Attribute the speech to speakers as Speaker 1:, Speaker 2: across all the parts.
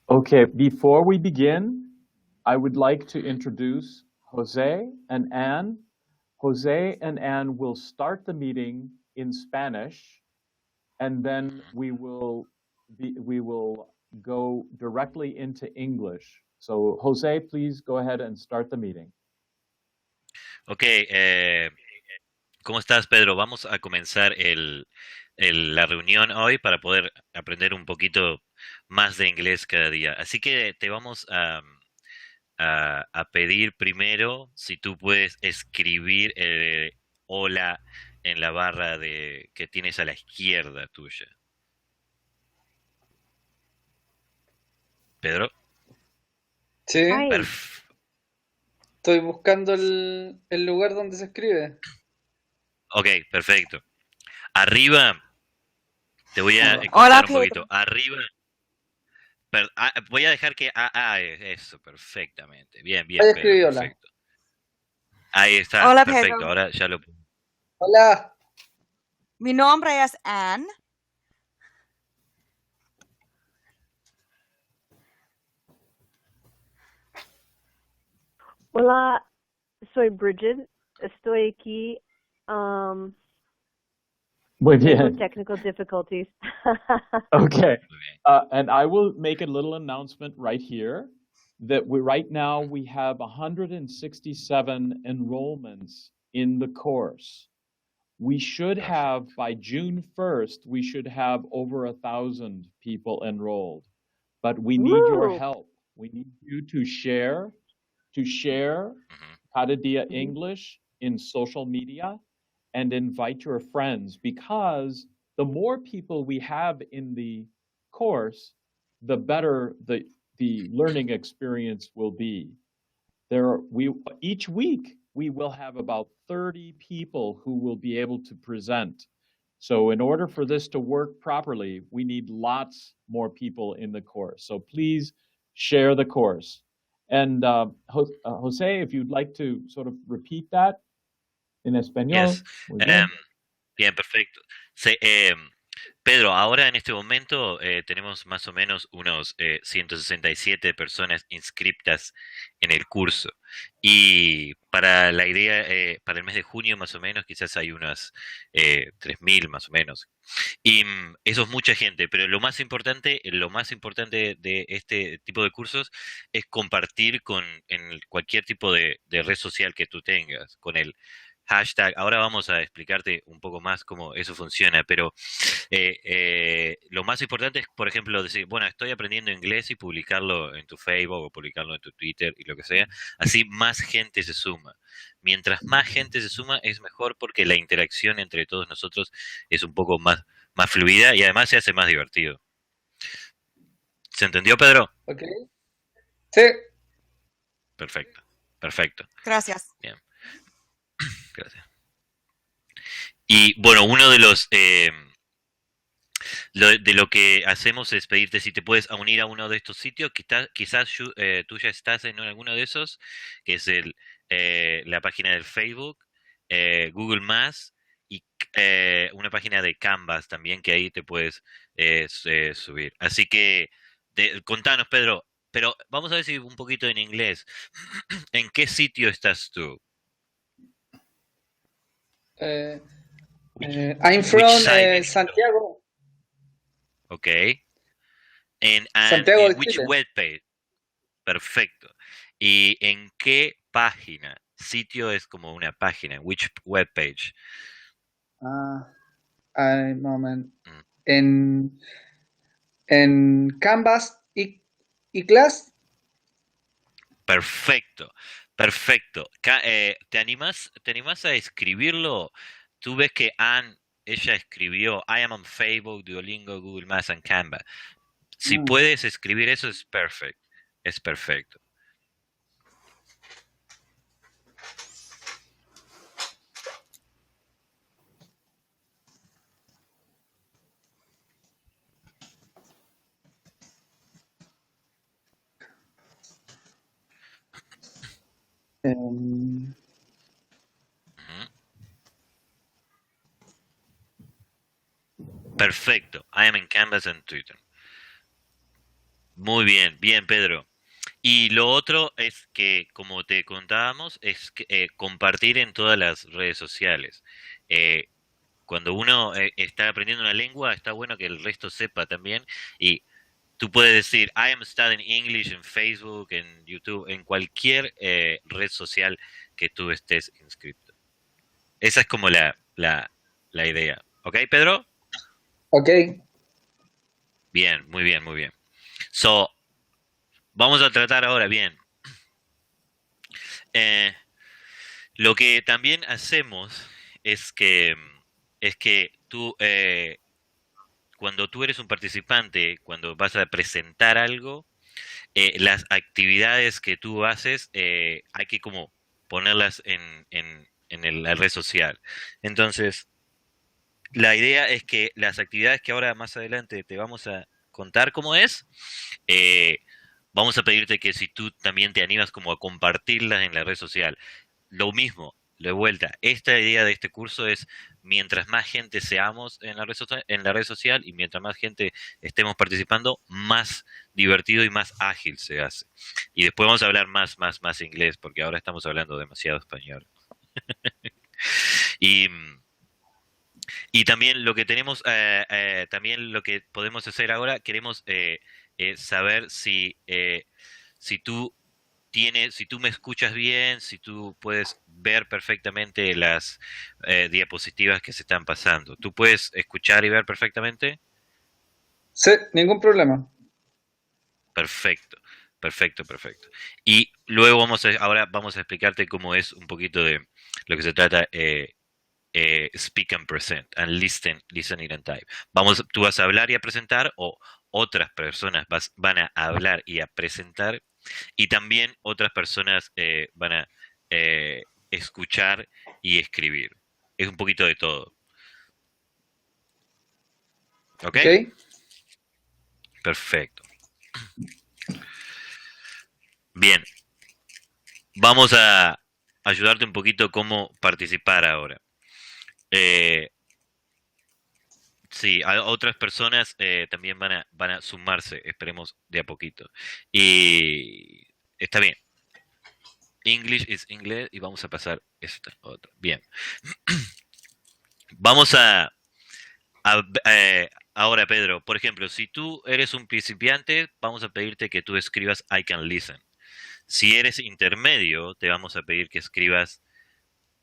Speaker 1: Okay, before we begin, I would like to introduce Jose and Anne. Jose and Anne will start the meeting in Spanish, and then we will go directly into English. So, Jose, please go ahead and start the meeting.
Speaker 2: Ok, ¿cómo estás, Pedro? Vamos a comenzar la reunión hoy para poder aprender un poquito más de inglés cada día. Así que te vamos a pedir primero si tú puedes escribir hola en la barra que tienes a la izquierda tuya. Pedro.
Speaker 3: Sí,
Speaker 4: Hi.
Speaker 3: estoy buscando el lugar donde se escribe.
Speaker 2: Ok, perfecto. Arriba, te voy a
Speaker 4: Hola,
Speaker 2: contar un
Speaker 4: Pedro.
Speaker 2: poquito. Arriba. Voy a dejar que... eso, perfectamente. Bien,
Speaker 3: Ahí
Speaker 2: Pedro,
Speaker 3: escribí hola.
Speaker 2: perfecto. Ahí está,
Speaker 4: Hola,
Speaker 2: perfecto.
Speaker 4: Pedro.
Speaker 2: Ahora ya lo...
Speaker 3: Hola.
Speaker 4: Mi nombre es Anne.
Speaker 5: Hola, soy Bridget. Estoy aquí.
Speaker 1: Muy
Speaker 5: Tengo
Speaker 1: bien.
Speaker 5: technical difficulties.
Speaker 1: Okay.
Speaker 2: Muy bien.
Speaker 1: And I will make a little announcement right here that right now we have 167 enrollments in the course. We should have, by June 1st, we should have over 1,000 people enrolled. But we need your
Speaker 5: Woo!
Speaker 1: help. We need you to share
Speaker 2: Ujú.
Speaker 1: Cada Dia English in social media and invite your friends, because the more people we have in the course, the better the learning experience will be. Each week we will have about 30 people who will be able to present. So in order for this to work properly, we need lots more people in the course. So please share the course. And Jose, if you'd like to sort of repeat that in español.
Speaker 2: Yes.
Speaker 1: Muy bien.
Speaker 2: Bien, perfecto. Pedro, ahora en este momento tenemos más o menos unos 167 personas inscriptas en el curso. Y para la idea, para el mes de junio más o menos, quizás hay unas 3.000 más o menos. Y eso es mucha gente, pero lo más importante de este tipo de cursos es compartir en cualquier tipo de red social que tú tengas, con el hashtag. Ahora vamos a explicarte un poco más cómo eso funciona, pero lo más importante es, por ejemplo, decir, bueno, estoy aprendiendo inglés y publicarlo en tu Facebook o publicarlo en tu Twitter y lo que sea. Así más gente se suma. Mientras más gente se suma es mejor porque la interacción entre todos nosotros es un poco más fluida y además se hace más divertido. ¿Se entendió, Pedro?
Speaker 3: Ok. Sí.
Speaker 2: Perfecto, perfecto.
Speaker 4: Gracias.
Speaker 2: Bien, gracias. Y bueno, uno de lo que hacemos es pedirte si te puedes unir a uno de estos sitios. Quizás tú ya estás en alguno de esos, que es la página del Facebook, Google Más y una página de Canvas también, que ahí te puedes subir. Así que contanos, Pedro, pero vamos a ver si un poquito en inglés. ¿En qué sitio estás tú?
Speaker 3: I'm
Speaker 2: Which
Speaker 3: from
Speaker 2: site?
Speaker 3: Santiago.
Speaker 2: Ok. And
Speaker 3: Santiago
Speaker 2: in
Speaker 3: de
Speaker 2: which
Speaker 3: Chile.
Speaker 2: web page? Perfecto. ¿Y en qué página? Sitio es como una página. Which web page?
Speaker 3: Moment.
Speaker 2: Mm,
Speaker 3: En Canvas y Class.
Speaker 2: Perfecto, perfecto. ¿Te animas a escribirlo? Tú ves que ella escribió I am on Facebook, Duolingo, Google Maps and Canva. Si puedes escribir eso es perfecto. Es perfecto.
Speaker 3: em,
Speaker 2: Ujú. Perfecto. I am in Canvas and Twitter. Muy bien, bien, Pedro. Y lo otro es que, como te contábamos, es compartir en todas las redes sociales. Eh, Cuando uno está aprendiendo una lengua, está bueno que el resto sepa también. Y tú puedes decir, I am studying English en Facebook, en YouTube, en cualquier red social que tú estés inscrito. Esa es como la idea. ¿Ok, Pedro?
Speaker 3: Ok,
Speaker 2: Bien, muy bien, muy bien. So, vamos a tratar ahora bien. Eh, lo que también hacemos es que tú, cuando tú eres un participante, cuando vas a presentar algo, las actividades que tú haces, hay que como ponerlas en la red social. Entonces, la idea es que las actividades que ahora más adelante te vamos a contar cómo es, eh, vamos a pedirte que si tú también te animas como a compartirlas en la red social. Lo mismo, de vuelta, esta idea de este curso es mientras más gente seamos en la red social y mientras más gente estemos participando, más divertido y más ágil se hace. Y después vamos a hablar más inglés, porque ahora estamos hablando demasiado español. Y, y también lo que tenemos, también lo que podemos hacer ahora, queremos saber si tú si tú me escuchas bien, si tú puedes ver perfectamente las diapositivas que se están pasando. ¿Tú puedes escuchar y ver perfectamente?
Speaker 3: sí, ningún problema.
Speaker 2: Perfecto, perfecto. Y luego ahora vamos a explicarte cómo es un poquito de lo que se trata speak and present and listening and type. Tú vas a hablar y a presentar o otras personas van a hablar y a presentar y también otras personas van a escuchar y escribir. Es un poquito de todo. ¿Ok?
Speaker 3: Ok,
Speaker 2: Perfecto. Bien, vamos a ayudarte un poquito cómo participar ahora. Eh, sí, otras personas también van a sumarse, esperemos de a poquito. Y está bien. English is inglés y vamos a pasar esta otra. Bien. Vamos ahora, Pedro, por ejemplo, si tú eres un principiante, vamos a pedirte que tú escribas I can listen. Si eres intermedio, te vamos a pedir que escribas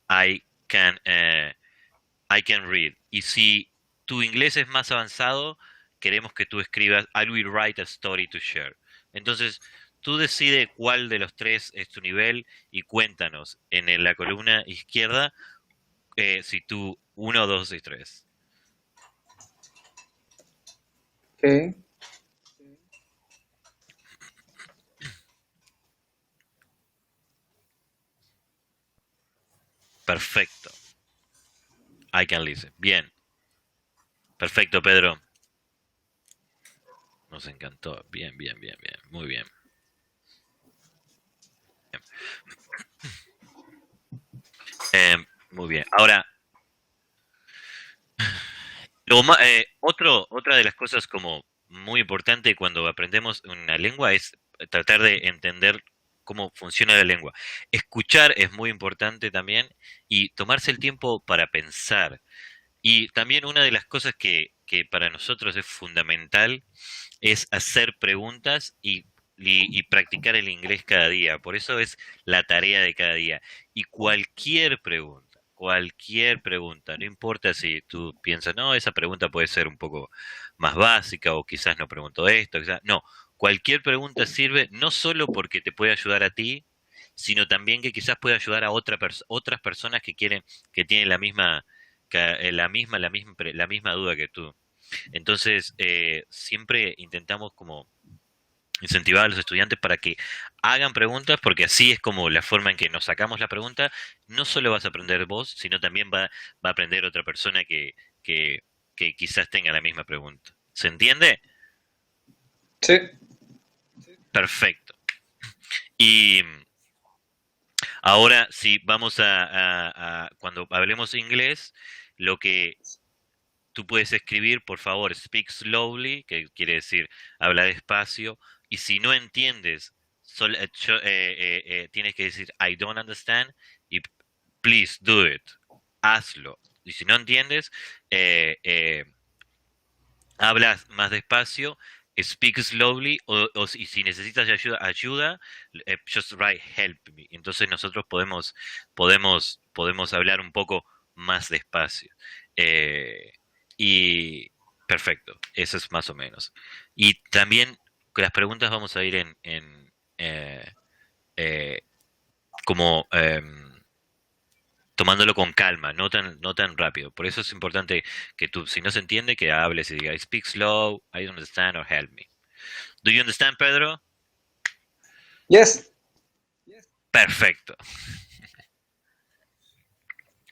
Speaker 2: I can, eh, I can read. Y si tu inglés es más avanzado, queremos que tú escribas I will write a story to share. Entonces, tú decides cuál de los tres es tu nivel y cuéntanos en la columna izquierda si tú 1, 2 y 3.
Speaker 3: ok.
Speaker 2: Perfecto. I can listen. Bien. Perfecto, Pedro. Nos encantó. Bien. Muy bien. Muy bien. Ahora, otra de las cosas como muy importante cuando aprendemos una lengua es tratar de entender cómo funciona la lengua. Escuchar es muy importante también y tomarse el tiempo para pensar. Y también una de las cosas que para nosotros es fundamental es hacer preguntas y practicar el inglés cada día. Por eso es la tarea de cada día. Y cualquier pregunta, no importa si tú piensas, no, esa pregunta puede ser un poco más básica o quizás no pregunto esto, quizás, no, cualquier pregunta sirve no solo porque te puede ayudar a ti, sino también que quizás puede ayudar a otras personas que tienen la misma duda que tú. Entonces, siempre intentamos como incentivar a los estudiantes para que hagan preguntas, porque así es como la forma en que nos sacamos la pregunta. No solo vas a aprender vos, sino también va a aprender otra persona que, que quizás tenga la misma pregunta. ¿Se entiende?
Speaker 3: Sí,
Speaker 2: Perfecto. Y ahora sí, vamos cuando hablemos inglés, lo que tú puedes escribir, por favor, speak slowly, que quiere decir habla despacio, Y si no entiendes, tienes que decir I don't understand y please do it. Hazlo. Y si no entiendes, hablas más despacio, speak slowly, y si necesitas ayuda, just write help me. Entonces nosotros podemos hablar un poco más despacio. Y perfecto, eso es más o menos. Y también con las preguntas vamos a ir como tomándolo con calma, no tan rápido. Por eso es importante que tú, si no se entiende, que hables y digas, speak slow, I don't understand, or help me. Do you understand, Pedro?
Speaker 3: Yes.
Speaker 2: Perfecto.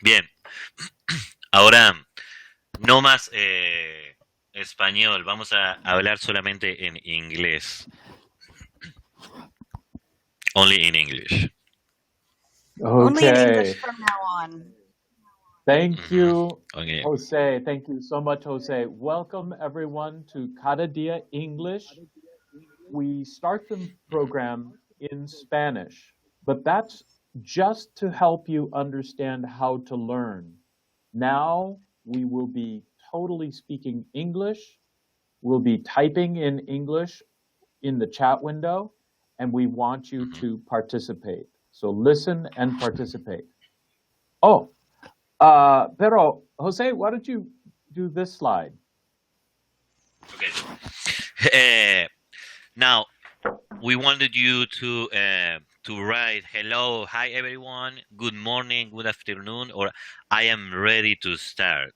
Speaker 2: Bien. Ahora, no más español, vamos a hablar solamente en inglés. Only in English.
Speaker 4: Only in English
Speaker 1: Okay.
Speaker 4: from now on.
Speaker 1: Thank you,
Speaker 2: Okay.
Speaker 1: Jose. Thank you so much, Jose. Welcome, everyone, to Cada Dia English. We start the program in Spanish, but that's just to help you understand how to learn. Now we will be totally speaking English. We'll be typing in English in the chat window, and we want you to participate. So listen and participate. Oh, pero Jose, why don't you do this slide?
Speaker 2: Okay. Now, we wanted you to write hello, hi everyone, good morning, good afternoon, or I am ready to start.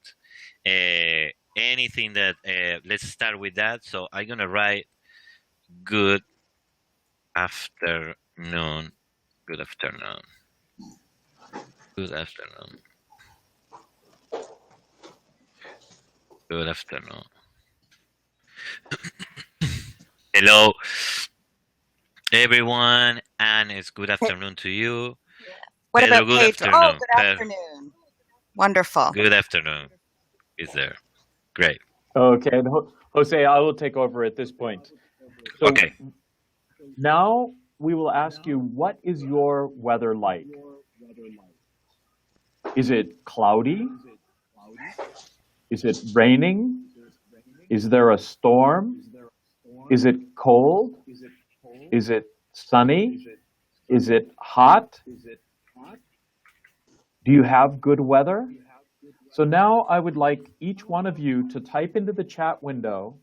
Speaker 2: Anything that let's start with that. So I'm gonna write good afternoon, good afternoon, good afternoon, good afternoon. Hello, everyone, and it's good afternoon to you.
Speaker 4: What
Speaker 2: Pedro,
Speaker 4: about
Speaker 2: good
Speaker 4: Pedro? Oh,
Speaker 2: afternoon.
Speaker 4: good afternoon. Wonderful.
Speaker 2: Good afternoon. Is there? Great.
Speaker 1: Okay, and Jose, I will take over at this point. So
Speaker 2: Okay.
Speaker 1: now we will ask you, what is your weather like? Is it cloudy? Is it raining? Is there a storm? Is it cold? Is it sunny? Is it hot? Do you have good weather? So now I would like each one of you to type into the chat window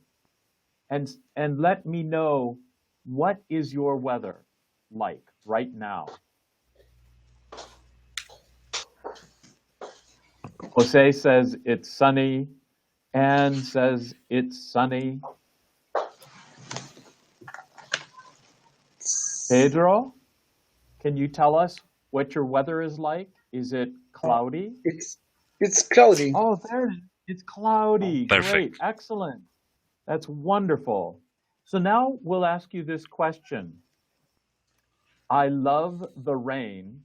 Speaker 1: and let me know, what is your weather like right now? Jose says it's sunny. Anne says it's sunny. Pedro, can you tell us what your weather is like? Is it cloudy?
Speaker 3: It's cloudy.
Speaker 1: Oh, there it is. It's cloudy.
Speaker 2: Perfect.
Speaker 1: Great. Excellent. That's wonderful. So now we'll ask you this question. I love the rain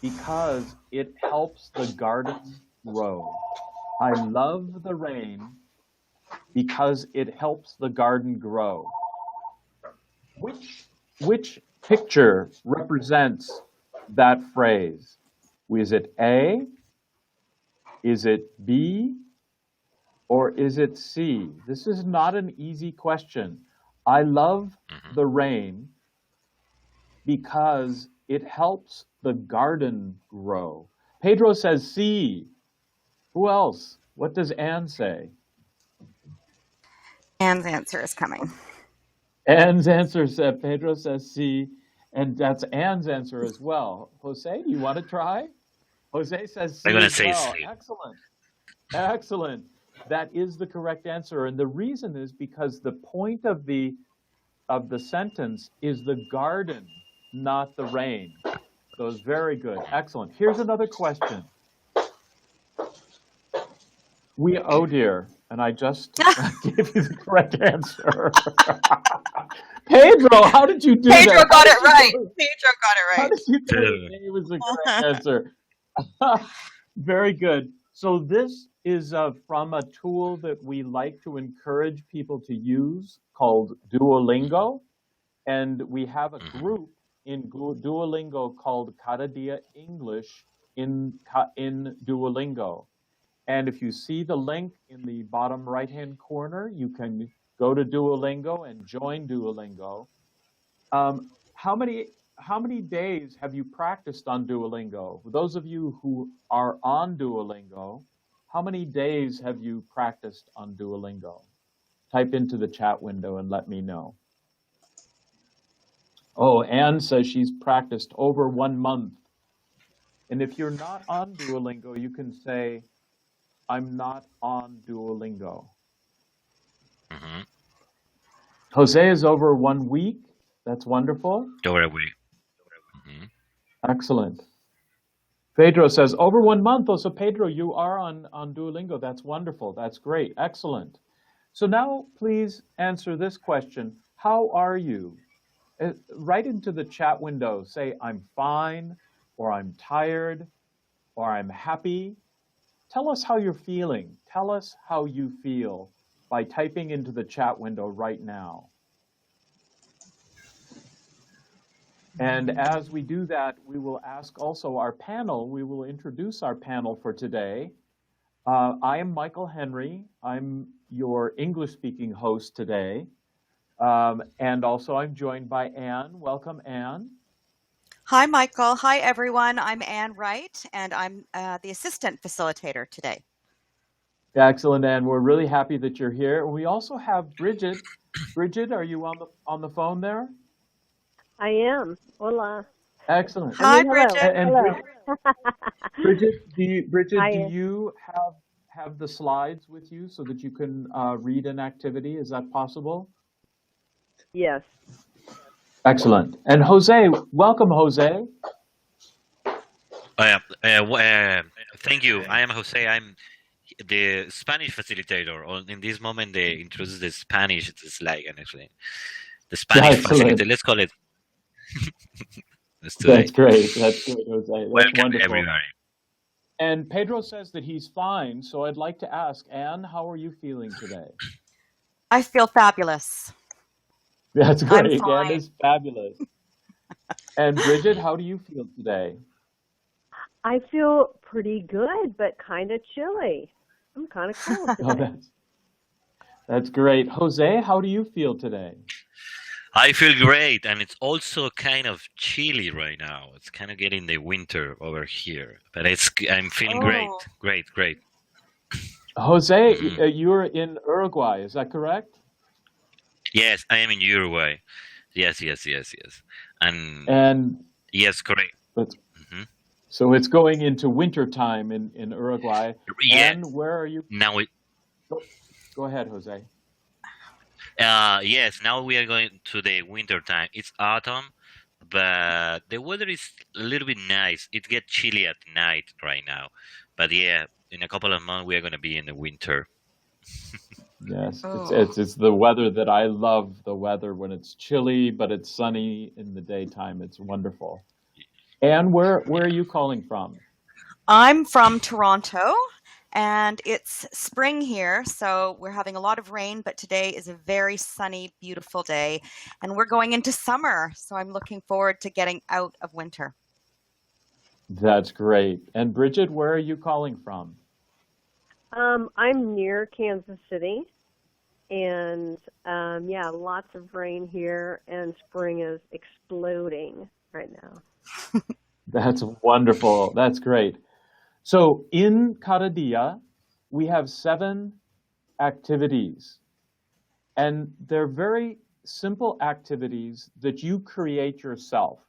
Speaker 1: because it helps the garden grow. I love the rain because it helps the garden grow. Which picture represents that phrase? Is it A? Is it B? Or is it C? This is not an easy question. I love the rain because it helps the garden grow. Pedro says C. Who else? What does Anne say?
Speaker 4: Anne's answer is coming.
Speaker 1: Anne's answer said, Pedro says C, and that's Anne's answer as well. Jose, do you want to try? Jose says C
Speaker 2: I'm gonna
Speaker 1: as
Speaker 2: say
Speaker 1: well.
Speaker 2: C.
Speaker 1: Excellent. Excellent. That is the correct answer. And the reason is because the point of the sentence is the garden, not the rain. So it's very good. Excellent. Here's another question. Oh dear, and I just gave you the correct answer. Pedro, how did you do that?
Speaker 4: Pedro got it right. Pedro got it
Speaker 1: How
Speaker 4: right.
Speaker 1: did you do it? It was the correct answer. Very good. So this is from a tool that we like to encourage people to use called Duolingo. And we have a
Speaker 2: Mhm.
Speaker 1: group in Duolingo called Cada Dia English in Duolingo. And if you see the link in the bottom right-hand corner, you can go to Duolingo and join Duolingo. How many days have you practiced on Duolingo? Those of you who are on Duolingo, how many days have you practiced on Duolingo? Type into the chat window and let me know. Oh, Anne says she's practiced over 1 month. And if you're not on Duolingo, you can say, I'm not on Duolingo.
Speaker 2: Mhm.
Speaker 1: Jose is over 1 week. That's wonderful.
Speaker 2: Over a week. Mhm.
Speaker 1: Excellent. Pedro says, over 1 month. Oh, so Pedro, you are on Duolingo. That's wonderful. That's great. Excellent. So now please answer this question. How are you? Write into the chat window. Say, I'm fine, or I'm tired, or I'm happy. Tell us how you're feeling. Tell us how you feel by typing into the chat window right now. And as we do that, we will ask also our panel, we will introduce our panel for today. I am Michael Henry. I'm your English-speaking host today. And also I'm joined by Anne. Welcome, Anne.
Speaker 4: Hi, Michael. Hi, everyone. I'm Anne Wright, and I'm the assistant facilitator today.
Speaker 1: Excellent, Anne. We're really happy that you're here. We also have Bridget. Bridget, are you on the phone there?
Speaker 5: I am. Hola.
Speaker 1: Excellent.
Speaker 4: Hi,
Speaker 5: hello.
Speaker 4: Bridget.
Speaker 1: And
Speaker 5: Hello.
Speaker 1: Bridget, do
Speaker 5: Hi.
Speaker 1: you have the slides with you so that you can read an activity? Is that possible?
Speaker 5: Yes.
Speaker 1: Excellent. And Jose, welcome, Jose.
Speaker 2: Thank you. I am Jose. I'm the Spanish facilitator. In this moment, they introduce the Spanish. It's like actually the Spanish
Speaker 1: Excellent.
Speaker 2: facilitator. Let's call it.
Speaker 1: That's great. That's great, Jose. That's
Speaker 2: Welcome,
Speaker 1: wonderful.
Speaker 2: everybody.
Speaker 1: And Pedro says that he's fine. So I'd like to ask, Anne, how are you feeling today?
Speaker 4: I feel fabulous.
Speaker 1: That's
Speaker 4: I'm
Speaker 1: great. Anne
Speaker 4: fine.
Speaker 1: is fabulous. And Bridget, how do you feel today?
Speaker 5: I feel pretty good, but kind of chilly. I'm kind of cold
Speaker 1: Oh,
Speaker 5: today.
Speaker 1: that's great. Jose, how do you feel today?
Speaker 2: I feel great, and it's also kind of chilly right now. It's kind of getting the winter over here, but I'm feeling great,
Speaker 4: Oh.
Speaker 2: great.
Speaker 1: Jose,
Speaker 2: Mhm.
Speaker 1: you're in Uruguay, is that correct?
Speaker 2: Yes, I am in Uruguay. Yes. And
Speaker 1: And
Speaker 2: yes, correct. Mhm.
Speaker 1: so it's going into winter time in Uruguay.
Speaker 2: Yeah.
Speaker 1: And where are you?
Speaker 2: Now
Speaker 1: Go ahead, Jose.
Speaker 2: yes, now we are going to the winter time. It's autumn, but the weather is a little bit nice. It gets chilly at night right now, but yeah, in a couple of months we are going to be in the winter.
Speaker 1: Yes,
Speaker 4: Oh.
Speaker 1: it's the weather that I love. The weather when it's chilly, but it's sunny in the daytime. It's wonderful. And where are you calling from?
Speaker 4: I'm from Toronto, and it's spring here, so we're having a lot of rain, but today is a very sunny, beautiful day, and we're going into summer, so I'm looking forward to getting out of winter.
Speaker 1: That's great. And Bridget, where are you calling from?
Speaker 5: I'm near Kansas City, and yeah, lots of rain here, and spring is exploding right now.
Speaker 1: That's wonderful. That's great. So in Cada Dia, we have 7 activities, and they're very simple activities that you create yourself.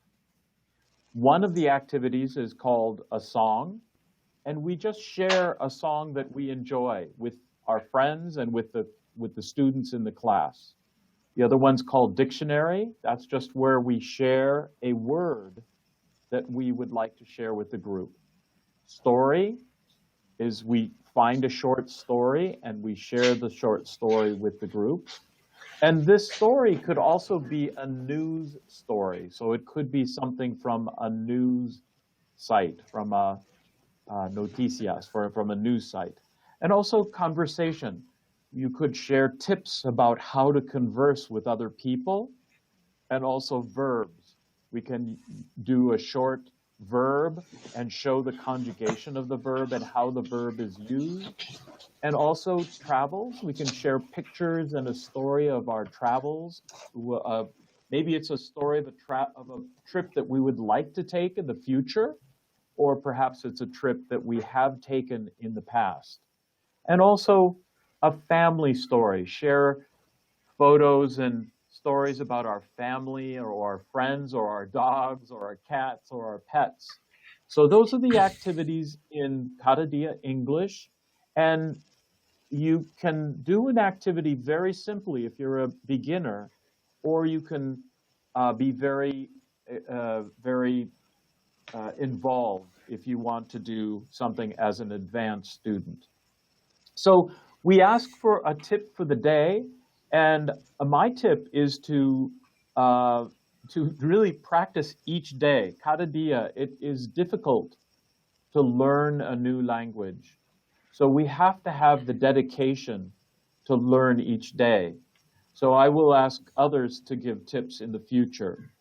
Speaker 1: One of the activities is called a song, and we just share a song that we enjoy with our friends and with the students in the class. The other one's called dictionary. That's just where we share a word that we would like to share with the group. Story is we find a short story and we share the short story with the group. And this story could also be a news story. So it could be something from a news site, from a noticias, from a news site. And also conversation. You could share tips about how to converse with other people. and also verbs. We can do a short verb and show the conjugation of the verb and how the verb is used. And also travels. We can share pictures and a story of our travels. Maybe it's a story of a trip that we would like to take in the future, or perhaps it's a trip that we have taken in the past. And also a family story. Share photos and stories about our family or our friends or our dogs or our cats or our pets. So those are the activities in Cada Dia English. And you can do an activity very simply if you're a beginner, or you can be very involved if you want to do something as an advanced student. So we ask for a tip for the day, and my tip is to really practice each day. Cada dia, it is difficult to learn a new language. So we have to have the dedication to learn each day. So I will ask others to give tips in the future.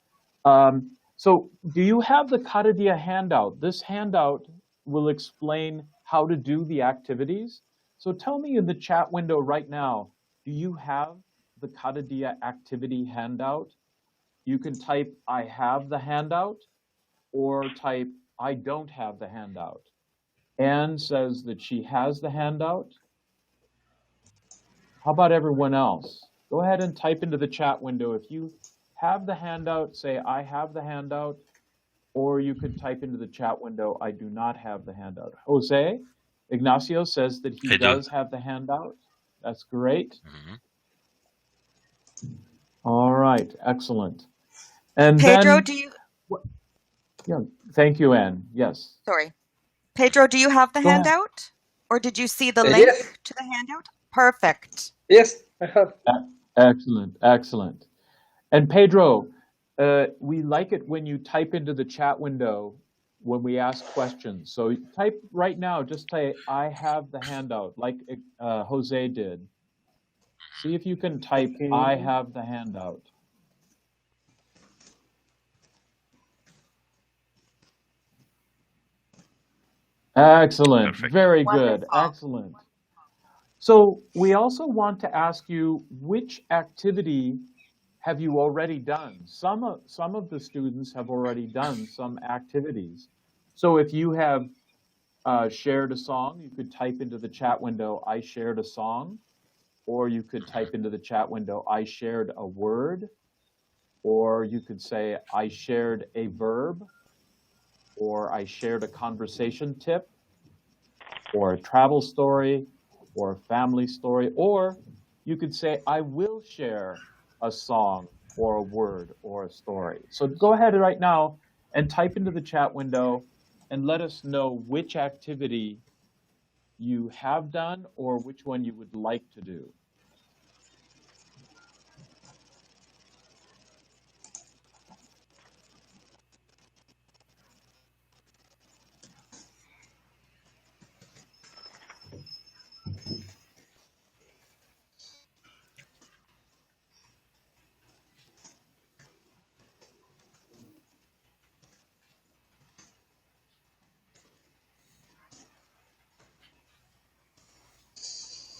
Speaker 1: So do you have the Cada Dia handout? This handout will explain how to do the activities. So tell me in the chat window right now, do you have the Cada Dia activity handout? You can type, I have the handout, or type, I don't have the handout. Anne says that she has the handout. How about everyone else? Go ahead and type into the chat window. If you have the handout, say, I have the handout, or you could type into the chat window, I do not have the handout. Jose Ignacio says that he does have the handout. That's great. All right, excellent. And
Speaker 4: Pedro,
Speaker 1: then,
Speaker 4: do you?
Speaker 1: Yeah, thank you, Anne. Yes.
Speaker 4: Sorry. Pedro, do you have the
Speaker 1: Go ahead.
Speaker 4: handout? Or did you see the link
Speaker 3: Yes.
Speaker 4: to the handout? Perfect.
Speaker 3: Yes, I have.
Speaker 1: Excellent, excellent. And Pedro, we like it when you type into the chat window when we ask questions. So type right now, just say, I have the handout, like Jose did. See if you can type, I have the handout. Excellent.
Speaker 2: Perfect.
Speaker 1: Very good.
Speaker 4: Wonderful.
Speaker 1: Excellent. So we also want to ask you, which activity have you already done? Some of the students have already done some activities. So if you have shared a song, you could type into the chat window, I shared a song, or you could type into the chat window, I shared a word, or you could say, I shared a verb, or I shared a conversation tip, or a travel story, or a family story, or you could say, I will share a song, or a word, or a story. So go ahead right now and type into the chat window and let us know which activity you have done or which one you would like to do.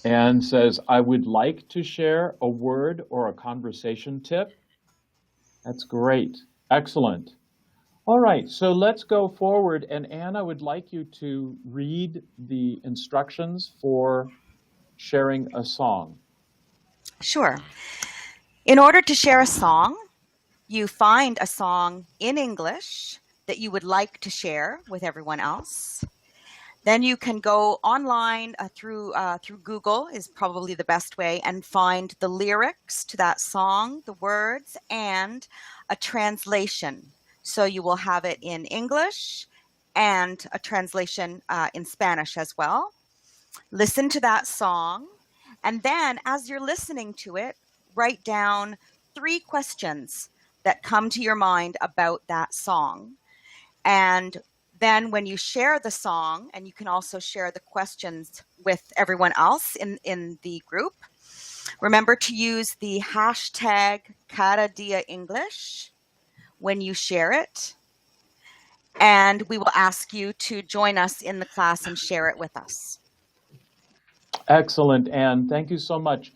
Speaker 1: Anne says, I would like to share a word or a conversation tip. That's great. Excellent. All right, so let's go forward. And Anne, I would like you to read the instructions for sharing a song.
Speaker 4: Sure. In order to share a song, you find a song in English that you would like to share with everyone else. Then you can go online through Google is probably the best way, and find the lyrics to that song, the words, and a translation. So you will have it in English and a translation in Spanish as well. Listen to that song, and then as you're listening to it, write down 3 questions that come to your mind about that song. And then when you share the song, and you can also share the questions with everyone else in the group, Remember to use the hashtag Cada Dia English when you share it. And we will ask you to join us in the class and share it with us.
Speaker 1: Excellent, Anne. Thank you so much.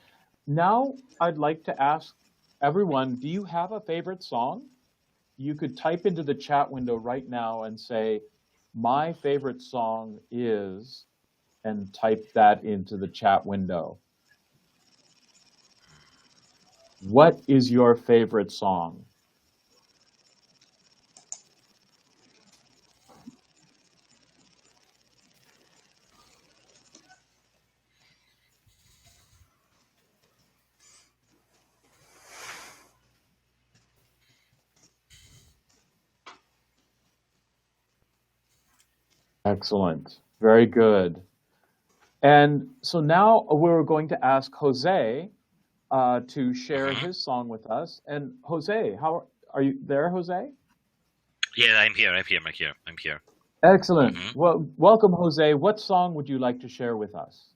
Speaker 1: Now I'd like to ask everyone, do you have a favorite song? You could type into the chat window right now and say, my favorite song is, and type that into the chat window. What is your favorite song? Excellent. Very good. And so now we're going to ask Jose to share his song with us. And Jose, how are you there, Jose?
Speaker 2: Yeah, I'm here.
Speaker 1: Excellent. Well, welcome, Jose. What song would you like to share with us?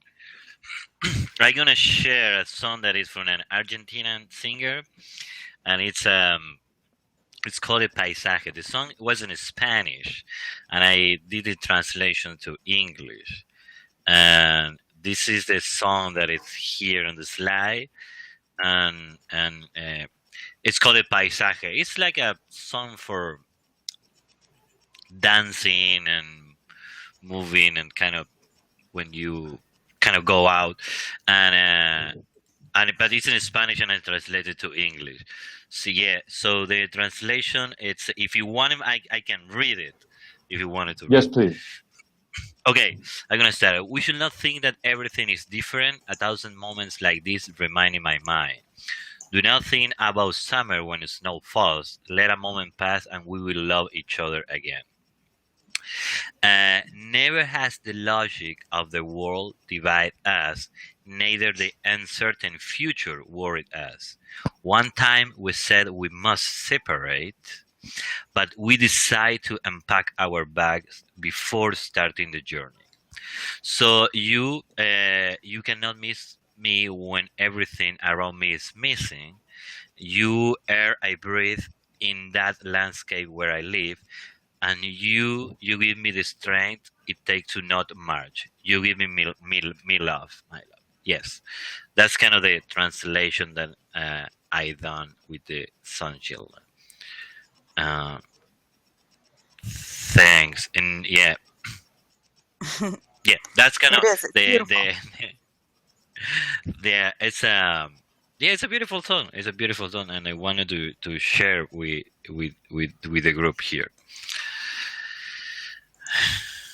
Speaker 2: I'm gonna share a song that is from an Argentinian singer, and it's called Paisaje. The song was in Spanish, and I did the translation to English. And this is the song that is here on the slide, and it's called Paisaje. It's like a song for dancing and moving, and kind of when you kind of go out, and but it's in Spanish and I translated to English. So yeah, so the translation, it's, if you want him, I can read it if you wanted to.
Speaker 1: Yes, please.
Speaker 2: Okay, I'm gonna start. We should not think that everything is different. 1,000 moments like this remain in my mind. Do not think about summer when snow falls. Let a moment pass and we will love each other again. Never has the logic of the world divided us, neither the uncertain future worried us. One time we said we must separate, but we decide to unpack our bags before starting the journey. So you cannot miss me when everything around me is missing. You air I breathe in that landscape where I live, and you give me the strength it takes to not march. You give me love, my love. Yes, that's kind of the translation that I done with the Sun Children. Thanks, and yeah, that's kind of it's a beautiful song. It's a beautiful song, and I wanted to share with the group here.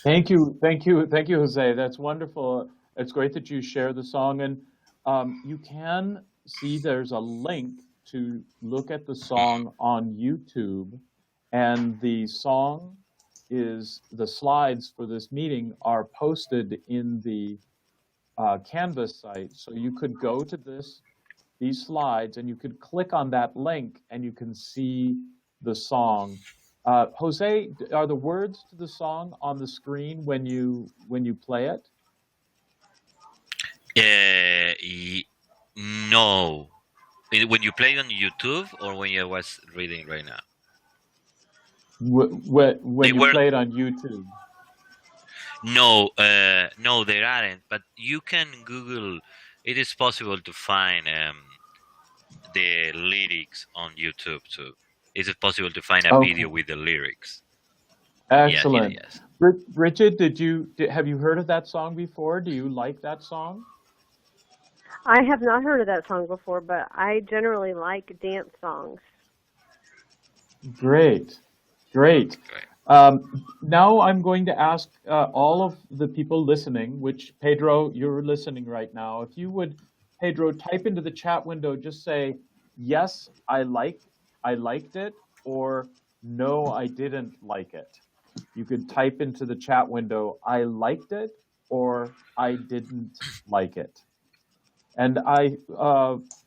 Speaker 1: Thank you, Jose. That's wonderful. It's great that you share the song, and you can see there's a link to look at the song on YouTube, and the song the slides for this meeting are posted in the Canvas site. So you could go to these slides and you could click on that link and you can see the song. Jose, are the words to the song on the screen when you play it?
Speaker 2: No. When you play it on YouTube or when you was reading right now?
Speaker 1: When you play it on YouTube.
Speaker 2: No, no, there aren't. But you can Google. It is possible to find the lyrics on YouTube too. Is it possible to find a video with the lyrics?
Speaker 1: Excellent.
Speaker 2: Yes.
Speaker 1: Bridget, have you heard of that song before? Do you like that song?
Speaker 5: I have not heard of that song before, but I generally like dance songs.
Speaker 1: Great. Now I'm going to ask all of the people listening, which Pedro, you're listening right now. If you would, Pedro, type into the chat window, just say, yes, I liked it, or no, I didn't like it. You could type into the chat window, I liked it, or I didn't like it. And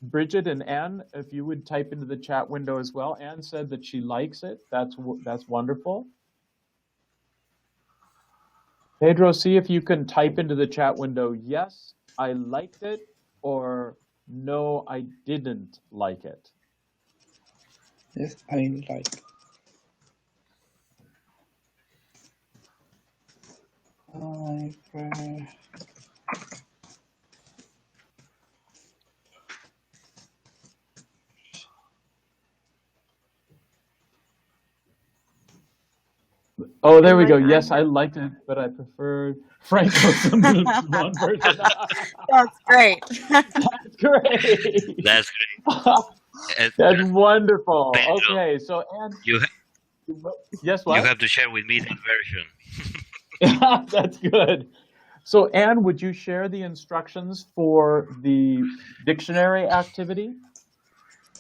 Speaker 1: Bridget and Anne, if you would type into the chat window as well. Anne said that she likes it. That's wonderful. Pedro, see if you can type into the chat window, yes, I liked it, or No, I didn't like it.
Speaker 3: Yes, I like.
Speaker 1: Oh, there we
Speaker 5: Am
Speaker 1: go.
Speaker 5: I
Speaker 1: Yes, I liked it, but I preferred Franco's one version.
Speaker 4: That's great.
Speaker 1: That's great.
Speaker 2: That's great.
Speaker 1: That's wonderful.
Speaker 2: Pedro,
Speaker 1: Okay, so Anne,
Speaker 2: you
Speaker 1: yes,
Speaker 2: you
Speaker 1: what?
Speaker 2: have to share with me that version.
Speaker 1: That's good. So Anne, would you share the instructions for the dictionary activity?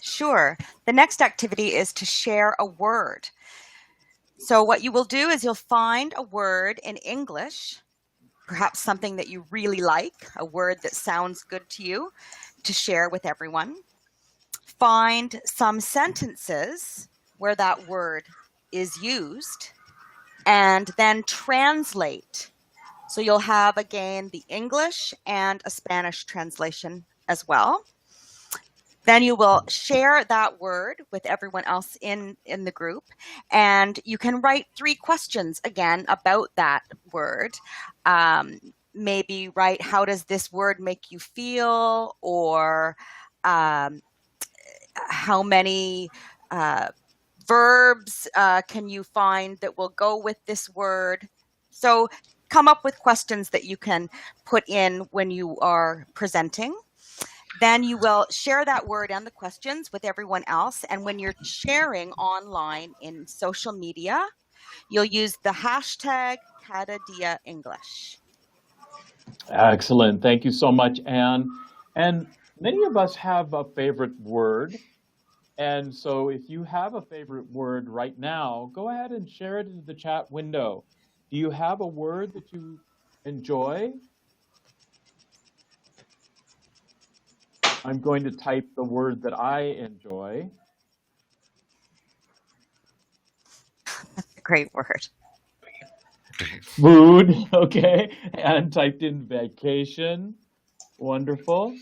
Speaker 4: Sure. The next activity is to share a word. So what you will do is you'll find a word in English, perhaps something that you really like, a word that sounds good to you, to share with everyone. Find some sentences where that word is used, and then translate. So you'll have, again, the English and a Spanish translation as well. Then you will share that word with everyone else in the group, and you can write 3 questions again about that word. Maybe write, how does this word make you feel? Or how many verbs can you find that will go with this word? So come up with questions that you can put in when you are presenting. Then you will share that word and the questions with everyone else. And when you're sharing online in social media, you'll use the hashtag Cada Dia English.
Speaker 1: Excellent. Thank you so much, Anne. And many of us have a favorite word. And so if you have a favorite word right now, go ahead and share it into the chat window. Do you have a word that you enjoy? I'm going to type the word that I enjoy.
Speaker 4: Great word.
Speaker 1: Food, okay. And typed in vacation. Wonderful.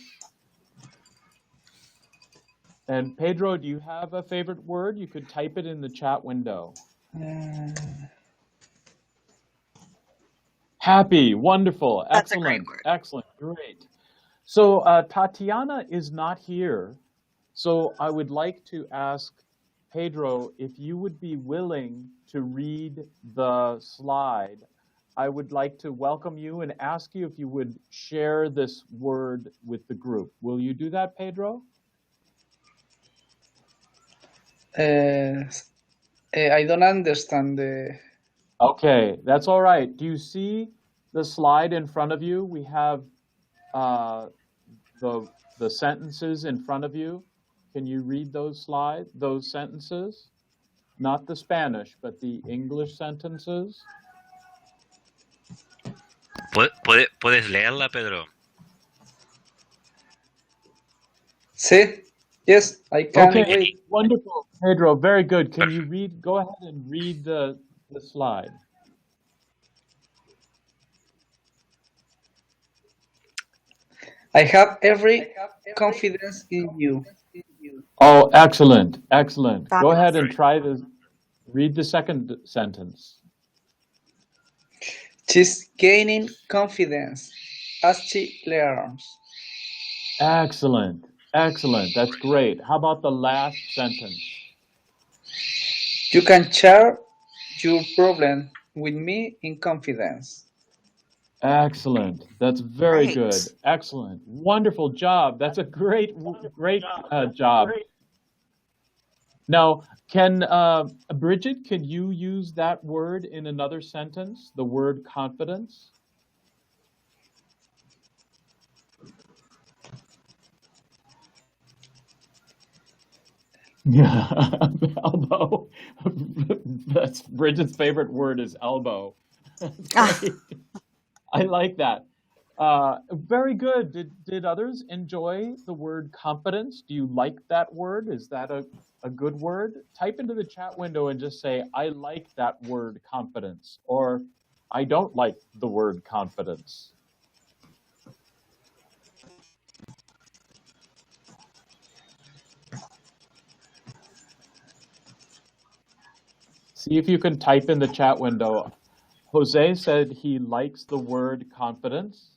Speaker 1: And Pedro, do you have a favorite word? You could type it in the chat window. Happy, wonderful,
Speaker 4: That's a
Speaker 1: excellent,
Speaker 4: great word.
Speaker 1: excellent, great. So Tatiana is not here. So I would like to ask Pedro if you would be willing to read the slide. I would like to welcome you and ask you if you would share this word with the group. Will you do that, Pedro?
Speaker 3: I don't understand the.
Speaker 1: Okay, that's all right. Do you see the slide in front of you? We have the sentences in front of you. Can you read those sentences? Not the Spanish, but the English sentences.
Speaker 2: ¿Puedes leerla, Pedro?
Speaker 3: Sí, yes, I can
Speaker 1: Okay,
Speaker 3: read.
Speaker 1: wonderful, Pedro. Very good. Can you read? Go ahead and read the slide.
Speaker 3: I have every confidence in you.
Speaker 1: Oh, excellent, excellent. Go
Speaker 4: Fabulous.
Speaker 1: ahead and try to read the second sentence.
Speaker 3: She's gaining confidence as she learns.
Speaker 1: Excellent, excellent. That's great. How about the last sentence?
Speaker 3: You can share your problem with me in confidence.
Speaker 1: Excellent. That's very
Speaker 4: Great.
Speaker 1: good. Excellent. Wonderful job. That's a great job. Now, can Bridget, can you use that word in another sentence, the word confidence? Yeah, elbow. That's Bridget's favorite word is elbow. Great. I like that. Very good. Did others enjoy the word confidence? Do you like that word? Is that a good word? Type into the chat window and just say, I like that word confidence, or I don't like the word confidence. See if you can type in the chat window. Jose said he likes the word confidence.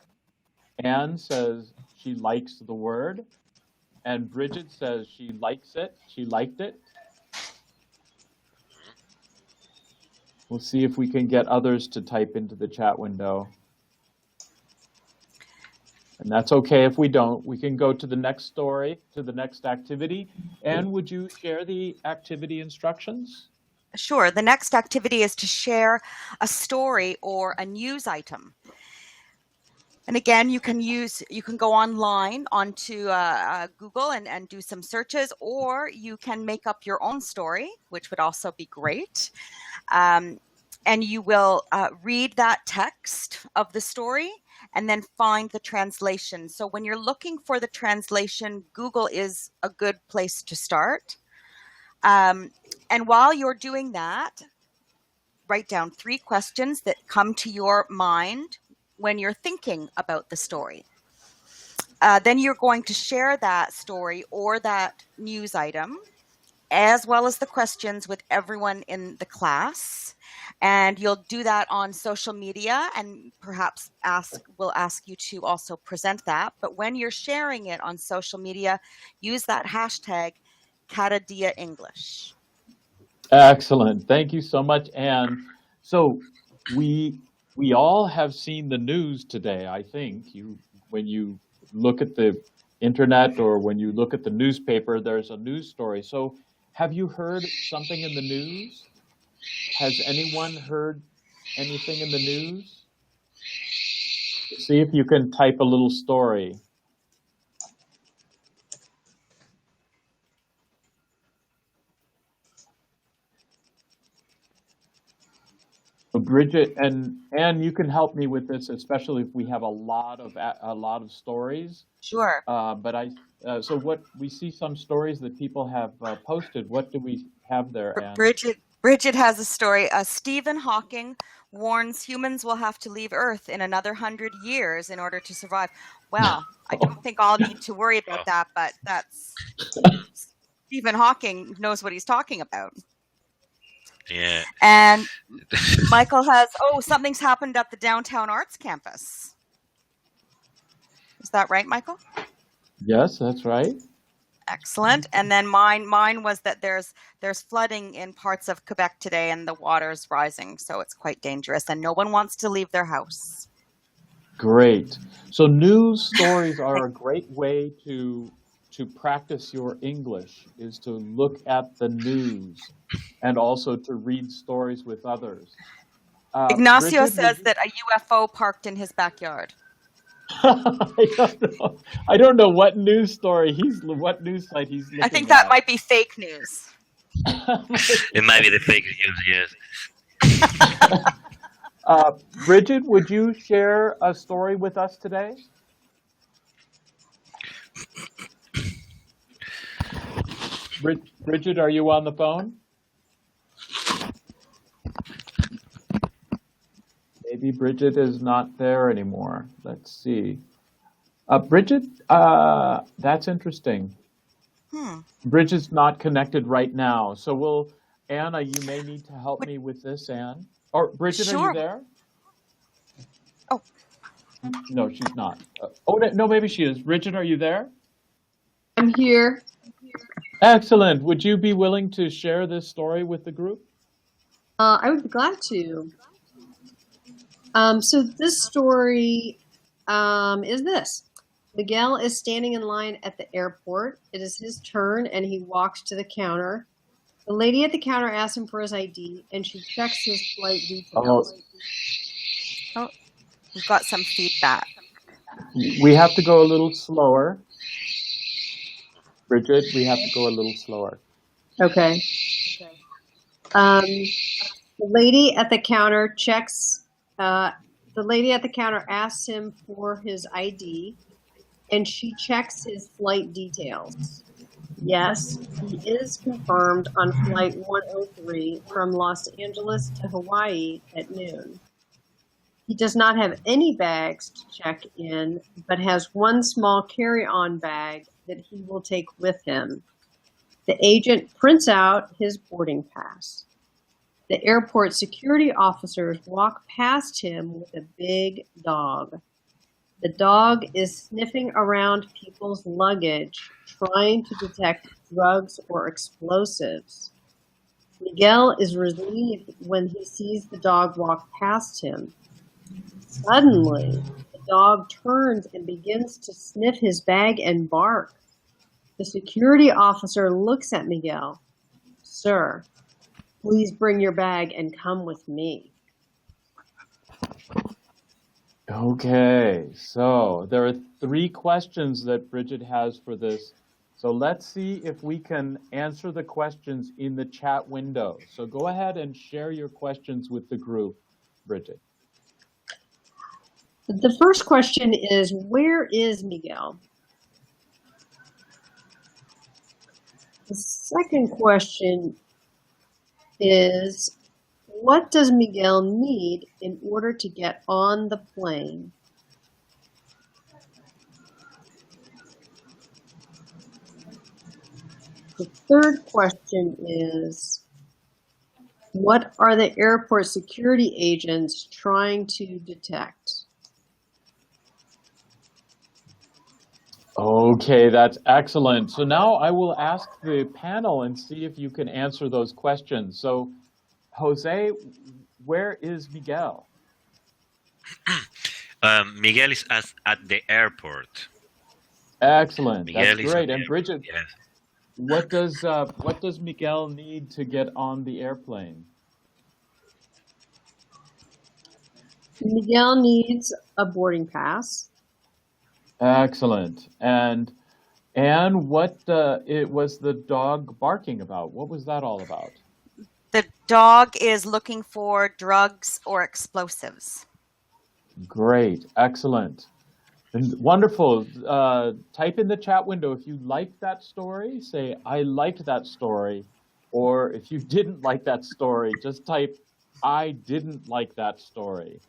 Speaker 1: Anne says she likes the word. And Bridget says she likes it. She liked it. We'll see if we can get others to type into the chat window. And that's okay if we don't. We can go to the next story, to the next activity. Anne, would you share the activity instructions?
Speaker 4: Sure. The next activity is to share a story or a news item. And again, you can go online onto Google and do some searches, or you can make up your own story, which would also be great. And you will read that text of the story and then find the translation. So when you're looking for the translation, Google is a good place to start. And while you're doing that, write down 3 questions that come to your mind when you're thinking about the story. Then you're going to share that story or that news item, as well as the questions, with everyone in the class. And you'll do that on social media, and perhaps we'll ask you to also present that. But when you're sharing it on social media, use that hashtag Cada Dia English.
Speaker 1: Excellent. Thank you so much, Anne. So we all have seen the news today, I think. When you look at the internet or when you look at the newspaper, there's a news story. So have you heard something in the news? Has anyone heard anything in the news? See if you can type a little story. Bridget and Anne, you can help me with this, especially if we have a lot of stories.
Speaker 4: Sure.
Speaker 1: So what we see some stories that people have posted. What do we have there, Anne?
Speaker 4: Bridget has a story. Stephen Hawking warns humans will have to leave Earth in another 100 years in order to survive. Well, I don't think I'll need to worry about that, but that's Stephen Hawking knows what he's talking about.
Speaker 2: Yeah.
Speaker 4: And Michael has, something's happened at the downtown arts campus. Is that right, Michael?
Speaker 1: Yes, that's right.
Speaker 4: Excellent. And then mine was that there's flooding in parts of Quebec today, and the water's rising, so it's quite dangerous, and no one wants to leave their house.
Speaker 1: Great. So news stories are a great way to practice your English, is to look at the news and also to read stories with others.
Speaker 4: Ignacio
Speaker 1: Bridget,
Speaker 4: says that a UFO parked in his backyard.
Speaker 1: I don't know what news story what news site he's looking at.
Speaker 4: I think that might be fake news.
Speaker 2: It might be the fake news, yes.
Speaker 1: Bridget, would you share a story with us today? Bridget, are you on the phone? Maybe Bridget is not there anymore. Let's see. Bridget, that's interesting. Bridget's not connected right now. So Anna, you may need to help me with this, Anne. Or Bridget,
Speaker 4: Sure.
Speaker 1: Are you there?
Speaker 4: Oh.
Speaker 1: No, she's not. No, maybe she is. Bridget, are you there?
Speaker 6: I'm here.
Speaker 1: Excellent. Would you be willing to share this story with the group?
Speaker 6: I would be glad to. So this story is this. Miguel is standing in line at the airport. It is his turn, and he walks to the counter. The lady at the counter asks him for his ID, and she checks his flight details.
Speaker 4: Oh, we've got some feedback.
Speaker 1: We have to go a little slower. Bridget, we have to go a little slower.
Speaker 6: Okay. The lady at the counter asks him for his ID, and she checks his flight details. Yes, he is confirmed on flight 103 from Los Angeles to Hawaii at noon. He does not have any bags to check in, but has one small carry-on bag that he will take with him. The agent prints out his boarding pass. The airport security officers walk past him with a big dog. The dog is sniffing around people's luggage, trying to detect drugs or explosives. Miguel is relieved when he sees the dog walk past him. Suddenly, the dog turns and begins to sniff his bag and bark. The security officer looks at Miguel. Sir, please bring your bag and come with me.
Speaker 1: Okay, so there are 3 questions that Bridget has for this. So let's see if we can answer the questions in the chat window. So go ahead and share your questions with the group, Bridget.
Speaker 6: The first question is, where is Miguel? The second question is, what does Miguel need in order to get on the plane? The third question is, what are the airport security agents trying to detect?
Speaker 1: Okay, that's excellent. So now I will ask the panel and see if you can answer those questions. So, Jose, where is Miguel?
Speaker 2: Miguel is at the airport.
Speaker 1: Excellent.
Speaker 2: Miguel
Speaker 1: That's
Speaker 2: is
Speaker 1: great.
Speaker 2: at
Speaker 1: And
Speaker 2: the
Speaker 1: Bridget,
Speaker 2: airport, yes.
Speaker 1: what does Miguel need to get on the airplane?
Speaker 6: Miguel needs a boarding pass.
Speaker 1: Excellent. And what it was the dog barking about? What was that all about?
Speaker 4: The dog is looking for drugs or explosives.
Speaker 1: Great. Excellent. And wonderful. Type in the chat window if you liked that story. Say, I liked that story. Or if you didn't like that story, just type, I didn't like that story.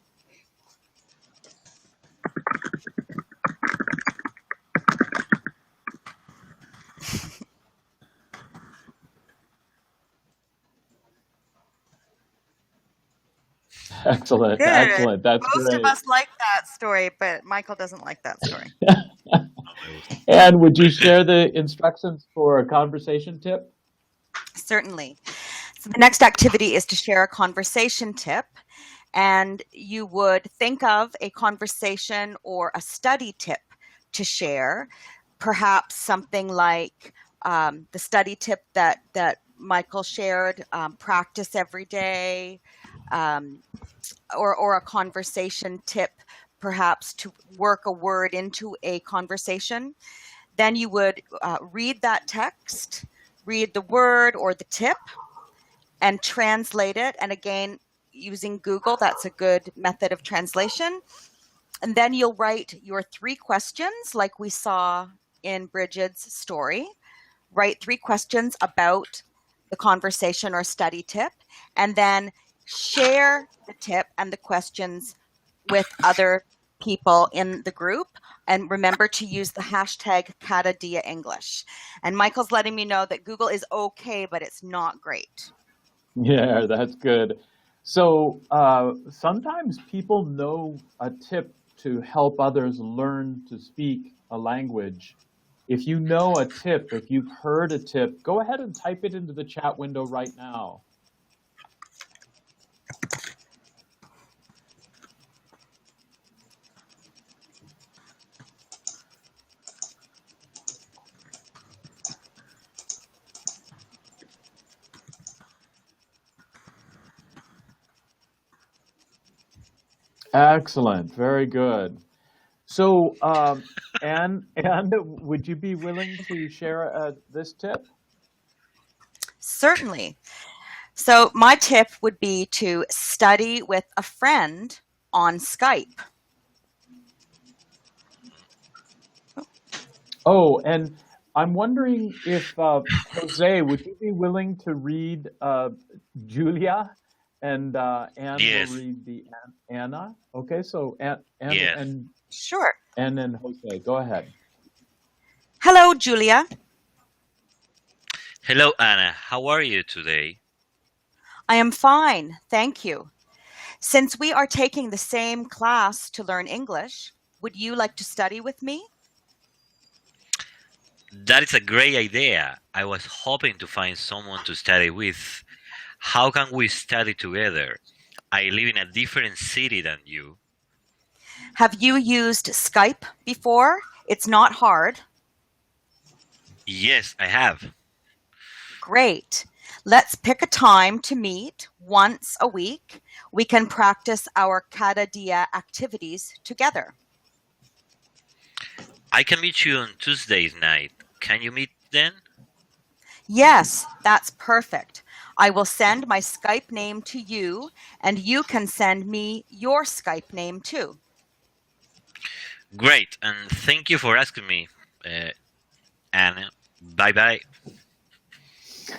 Speaker 1: Excellent.
Speaker 4: Good.
Speaker 1: Excellent. That's
Speaker 4: Most
Speaker 1: great.
Speaker 4: of us like that story, but Michael doesn't like that story.
Speaker 1: And would you share the instructions for a conversation tip?
Speaker 4: Certainly. So the next activity is to share a conversation tip. And you would think of a conversation or a study tip to share. Perhaps something like the study tip that Michael shared, practice every day, or a conversation tip, perhaps to work a word into a conversation. Then you would read that text, read the word or the tip, and translate it. And again, using Google, that's a good method of translation. And then you'll write your 3 questions like we saw in Bridget's story. Write 3 questions about the conversation or study tip, and then share the tip and the questions with other people in the group. And remember to use the hashtag Cada Dia English. And Michael's letting me know that Google is okay, but it's not great.
Speaker 1: Yeah, that's good. So sometimes people know a tip to help others learn to speak a language. If you know a tip, if you've heard a tip, go ahead and type it into the chat window right now. Excellent, very good. So, Anne, would you be willing to share this tip?
Speaker 4: Certainly. So my tip would be to study with a friend on Skype.
Speaker 1: Oh, and I'm wondering if, Jose, would you be willing to read Julia? And Anne
Speaker 2: Yes.
Speaker 1: will read the Anna. Okay, so Anne
Speaker 2: Yes.
Speaker 1: and
Speaker 4: Sure.
Speaker 1: Anne and Jose, go ahead.
Speaker 4: Hello, Julia.
Speaker 2: Hello, Anna. How are you today?
Speaker 4: I am fine, thank you. Since we are taking the same class to learn English, would you like to study with me?
Speaker 2: That is a great idea. I was hoping to find someone to study with. How can we study together? I live in a different city than you.
Speaker 4: Have you used Skype before? It's not hard.
Speaker 2: Yes, I have.
Speaker 4: Great. Let's pick a time to meet once a week. We can practice our Cada Dia activities together.
Speaker 2: I can meet you on Tuesdays night. Can you meet then?
Speaker 4: Yes, that's perfect. I will send my Skype name to you, and you can send me your Skype name too.
Speaker 2: Great, and thank you for asking me. And bye-bye.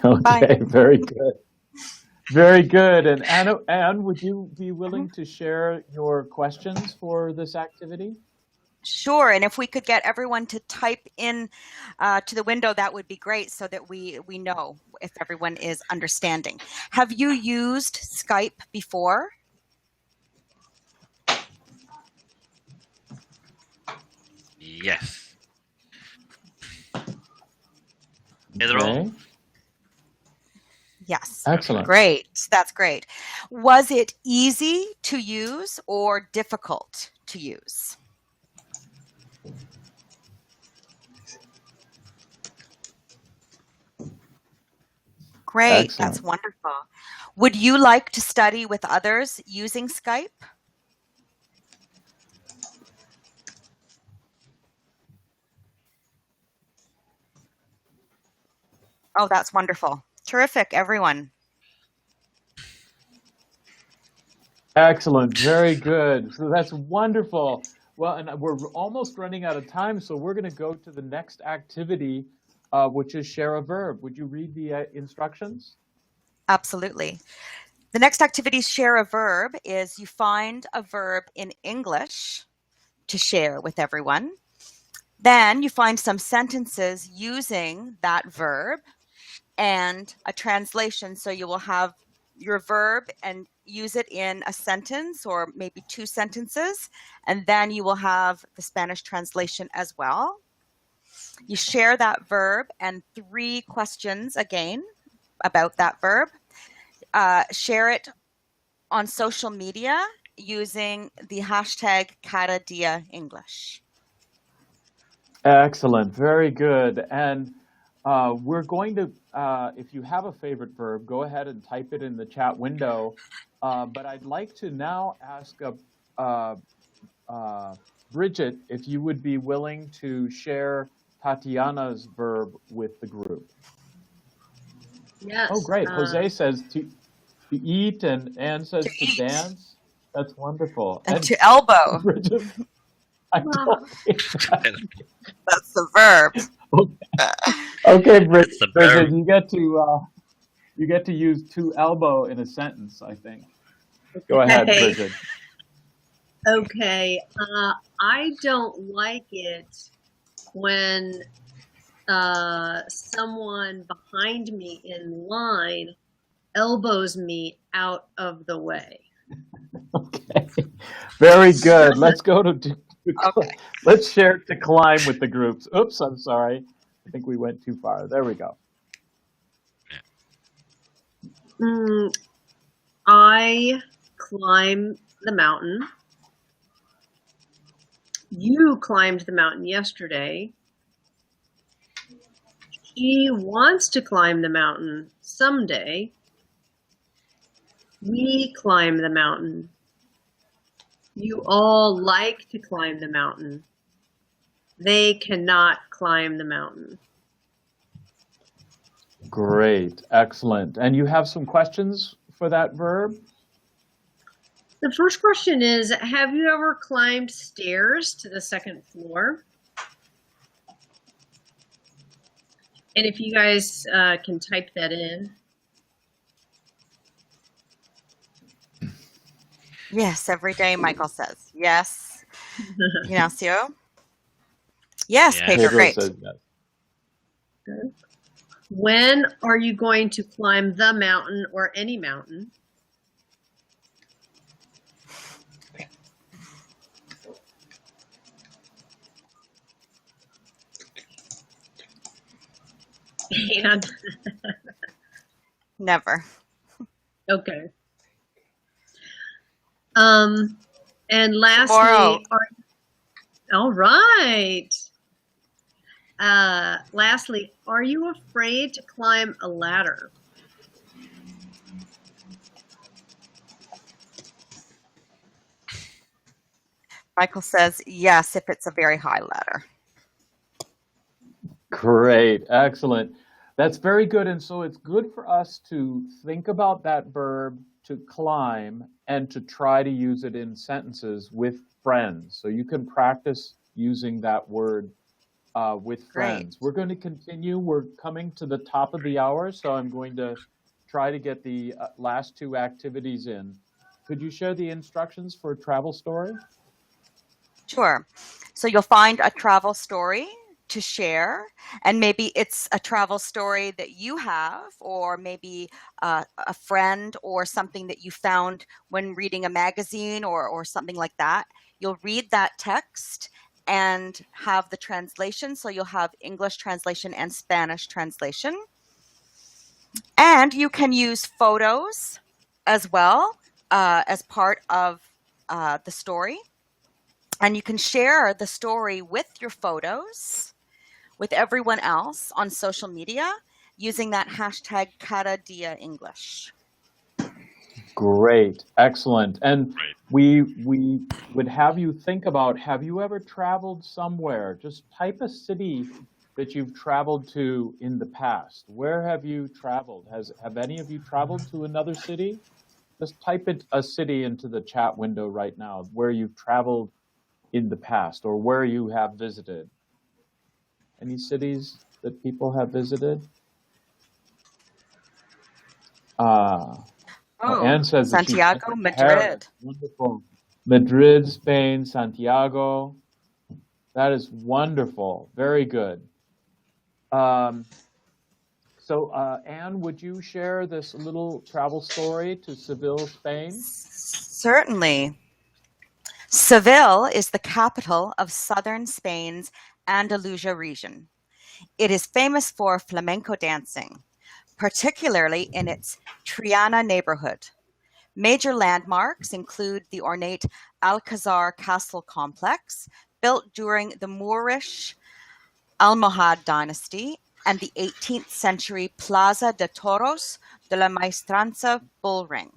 Speaker 1: Okay,
Speaker 4: Bye.
Speaker 1: very good. Very good. And Anne, would you be willing to share your questions for this activity?
Speaker 4: Sure, and if we could get everyone to type in to the window, that would be great so that we know if everyone is understanding. Have you used Skype before?
Speaker 2: Yes. Pedro?
Speaker 1: Okay.
Speaker 4: Yes.
Speaker 1: Excellent.
Speaker 4: Great. That's great. Was it easy to use or difficult to use? Great. That's
Speaker 1: Excellent.
Speaker 4: wonderful. Would you like to study with others using Skype? Oh, that's wonderful. Terrific, everyone.
Speaker 1: Excellent. Very good. So that's wonderful. Well, and we're almost running out of time, so we're going to go to the next activity, which is share a verb. Would you read the instructions?
Speaker 4: Absolutely. The next activity, share a verb, is you find a verb in English to share with everyone. Then you find some sentences using that verb and a translation. So you will have your verb and use it in a sentence or maybe two sentences. And then you will have the Spanish translation as well. You share that verb and 3 questions again about that verb. Share it on social media using the hashtag Cada Dia English.
Speaker 1: Excellent. Very good. And we're going to, if you have a favorite verb, go ahead and type it in the chat window. But I'd like to now ask Bridget if you would be willing to share Tatiana's verb with the group.
Speaker 6: Yes.
Speaker 1: Oh, great. Jose says to eat, and Anne says to
Speaker 4: eat.
Speaker 1: Dance. That's wonderful.
Speaker 4: And to elbow.
Speaker 1: Bridget, I don't think
Speaker 4: That's the verb.
Speaker 1: Okay, Bridget,
Speaker 2: That's the verb.
Speaker 1: you get to use to elbow in a sentence, I think. Go ahead,
Speaker 6: Okay.
Speaker 1: Bridget.
Speaker 6: Okay. I don't like it when someone behind me in line elbows me out of the way.
Speaker 1: Okay, very good. Let's go to
Speaker 4: Okay.
Speaker 1: let's share to climb with the groups. Oops, I'm sorry. I think we went too far. There we go.
Speaker 6: I climb the mountain. You climbed the mountain yesterday. He wants to climb the mountain someday. We climb the mountain. You all like to climb the mountain. They cannot climb the mountain.
Speaker 1: Great, excellent. And you have some questions for that verb?
Speaker 6: The first question is, have you ever climbed stairs to the second floor? And if you guys can type that in.
Speaker 4: Yes, every day, Michael says. Yes. Ignacio? Yes,
Speaker 2: Yeah.
Speaker 4: Pedro,
Speaker 1: Pedro
Speaker 4: great.
Speaker 1: says yes.
Speaker 6: Good. When are you going to climb the mountain or any mountain? And
Speaker 4: Never.
Speaker 6: okay. And lastly,
Speaker 4: Tomorrow.
Speaker 6: all right. Lastly, are you afraid to climb a ladder?
Speaker 4: Michael says yes if it's a very high ladder.
Speaker 1: Great, excellent. That's very good. And so it's good for us to think about that verb to climb and to try to use it in sentences with friends. So you can practice using that word with friends. We're going to continue. We're coming to the top of the hour, so I'm going to try to get the last two activities in. Could you share the instructions for a travel story?
Speaker 4: Sure. So you'll find a travel story to share, and maybe it's a travel story that you have, or maybe a friend, or something that you found when reading a magazine or something like that. You'll read that text and have the translation. So you'll have English translation and Spanish translation. And you can use photos as well as part of the story. And you can share the story with your photos with everyone else on social media using that hashtag Cada Dia English.
Speaker 1: Great, excellent. And we would have you think about, have you ever traveled somewhere? Just type a city that you've traveled to in the past. Where have you traveled? Have any of you traveled to another city? Just type a city into the chat window right now where you've traveled in the past or where you have visited. Any cities that people have visited? Anne says
Speaker 4: Santiago, Madrid.
Speaker 1: Wonderful. Madrid, Spain, Santiago. That is wonderful. Very good. So Anne, would you share this little travel story to Seville, Spain?
Speaker 4: Certainly. Seville is the capital of southern Spain's Andalusia region. It is famous for flamenco dancing, particularly in its Triana neighborhood. Major landmarks include the ornate Alcazar Castle complex, built during the Moorish Almohad dynasty, and the 18th century Plaza de Toros de la Maestranza bull ring.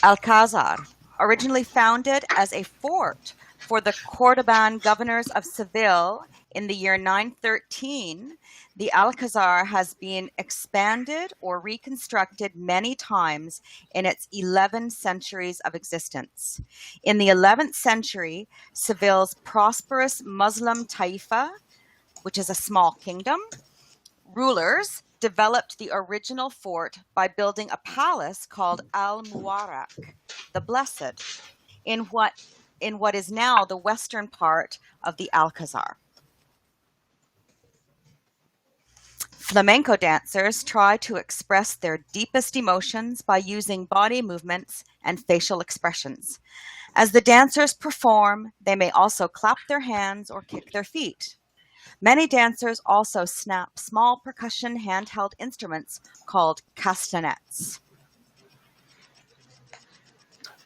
Speaker 4: Alcazar, originally founded as a fort for the Cordoban governors of Seville in the year 913, the Alcazar has been expanded or reconstructed many times in its 11 centuries of existence. In the 11th century, Seville's prosperous Muslim Taifa, which is a small kingdom, rulers developed the original fort by building a palace called Al-Mubarak, the Blessed, in what is now the western part of the Alcazar. Flamenco dancers try to express their deepest emotions by using body movements and facial expressions. As the dancers perform, they may also clap their hands or kick their feet. Many dancers also snap small percussion handheld instruments called castanets.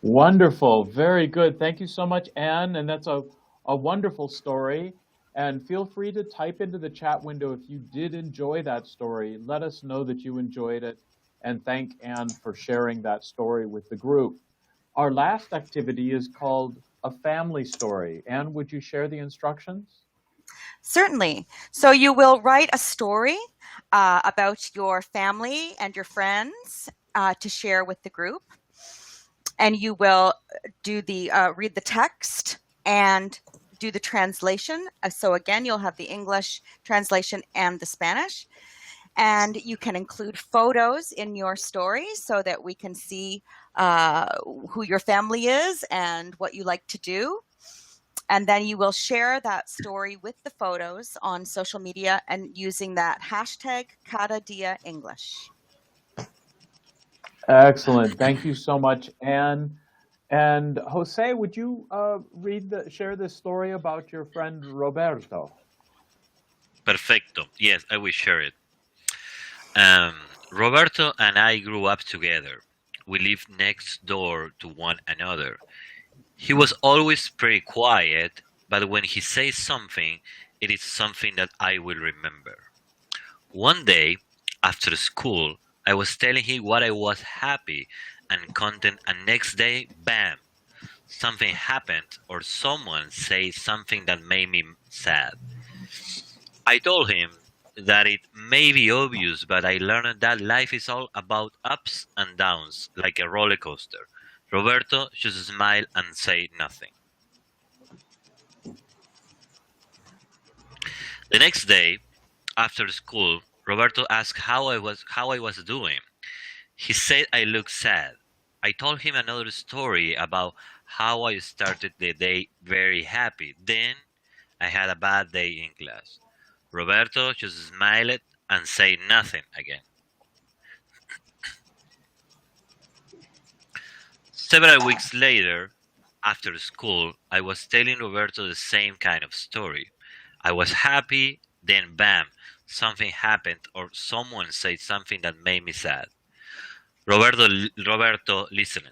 Speaker 1: Wonderful. Very good. Thank you so much, Anne. And that's a wonderful story. And feel free to type into the chat window if you did enjoy that story. Let us know that you enjoyed it. And thank Anne for sharing that story with the group. Our last activity is called a family story. Anne, would you share the instructions?
Speaker 4: Certainly. So you will write a story about your family and your friends to share with the group. And you will do read the text and do the translation. So again, you'll have the English translation and the Spanish. And you can include photos in your story so that we can see who your family is and what you like to do. And then you will share that story with the photos on social media and using that hashtag Cada Dia English.
Speaker 1: Excellent. Thank you so much, Anne. And Jose, would you share this story about your friend Roberto?
Speaker 2: Perfecto. Yes, I will share it. Roberto and I grew up together. We lived next door to one another. He was always pretty quiet, but when he says something, it is something that I will remember. One day, after school, I was telling him what I was happy and content, and next day, bam, something happened or someone said something that made me sad. I told him that it may be obvious, but I learned that life is all about ups and downs, like a roller coaster. Roberto just smiled and said nothing. The next day, after school, Roberto asked how I was doing. He said I looked sad. I told him another story about how I started the day very happy. Then I had a bad day in class. Roberto just smiled and said nothing again. Several weeks later, after school, I was telling Roberto the same kind of story. I was happy, then bam, something happened or someone said something that made me sad. Roberto listened.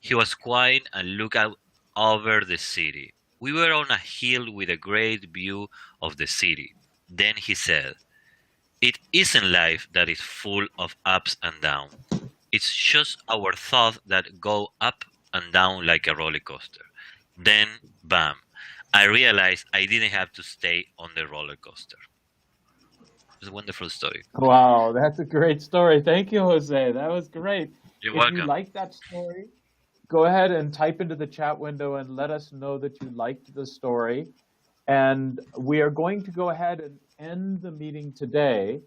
Speaker 2: He was quiet and looked out over the city. We were on a hill with a great view of the city. Then he said, "It isn't life that is full of ups and downs. It's just our thoughts that go up and down like a roller coaster." Then, bam, I realized I didn't have to stay on the roller coaster. It's a wonderful story.
Speaker 1: Wow, that's a great story. Thank you, Jose. That was great.
Speaker 2: You're
Speaker 1: If
Speaker 2: welcome.
Speaker 1: you like that story, go ahead and type into the chat window and let us know that you liked the story. And we are going to go ahead and end the meeting today,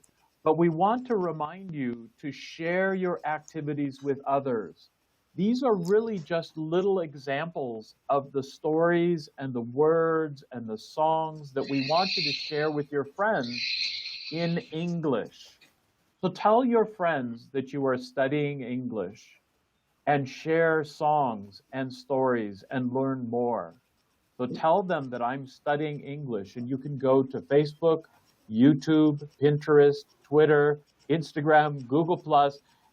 Speaker 1: but we want to remind you to share your activities with others. These are really just little examples of the stories and the words and the songs that we want you to share with your friends in English. So tell your friends that you are studying English and share songs and stories and learn more. So tell them that I'm studying English, and you can go to Facebook, YouTube, Pinterest, Twitter, Instagram, Google+,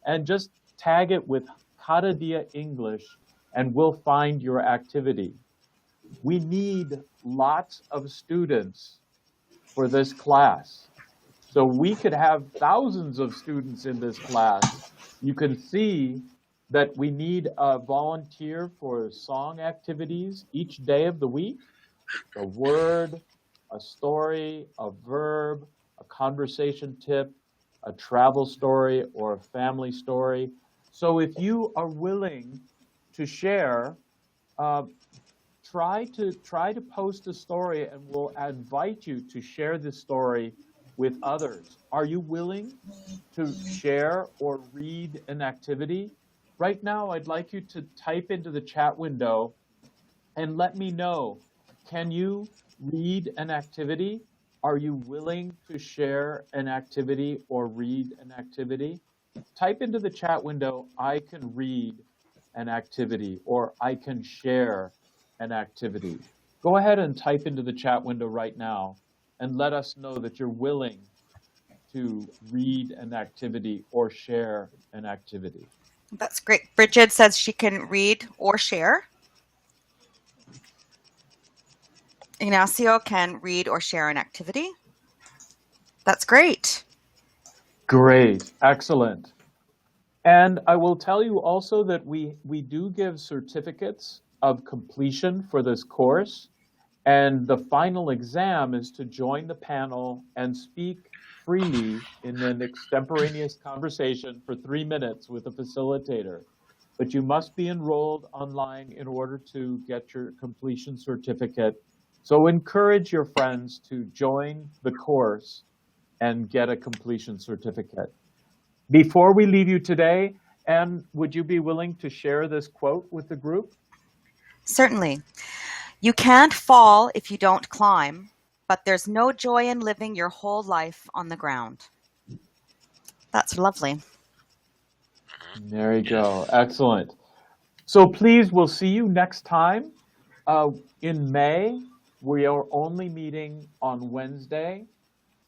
Speaker 1: and just tag it with Cada Dia English, and we'll find your activity. We need lots of students for this class. So we could have thousands of students in this class. You can see that we need a volunteer for song activities each day of the week. A word, a story, a verb, a conversation tip, a travel story, or a family story. So if you are willing to share, try to post a story, and we'll invite you to share this story with others. Are you willing to share or read an activity? Right now, I'd like you to type into the chat window and let me know, can you read an activity? Are you willing to share an activity or read an activity? Type into the chat window, I can read an activity, or I can share an activity. Go ahead and type into the chat window right now and let us know that you're willing to read an activity or share an activity.
Speaker 4: That's great. Bridget says she can read or share. Ignacio can read or share an activity. That's great.
Speaker 1: Great, excellent. And I will tell you also that we do give certificates of completion for this course. And the final exam is to join the panel and speak freely in an extemporaneous conversation for 3 minutes with a facilitator. But you must be enrolled online in order to get your completion certificate. So encourage your friends to join the course and get a completion certificate. Before we leave you today, Anne, would you be willing to share this quote with the group?
Speaker 4: Certainly. You can't fall if you don't climb, but there's no joy in living your whole life on the ground. That's lovely.
Speaker 1: There you go. Excellent. So please, we'll see you next time. In May, we are only meeting on Wednesday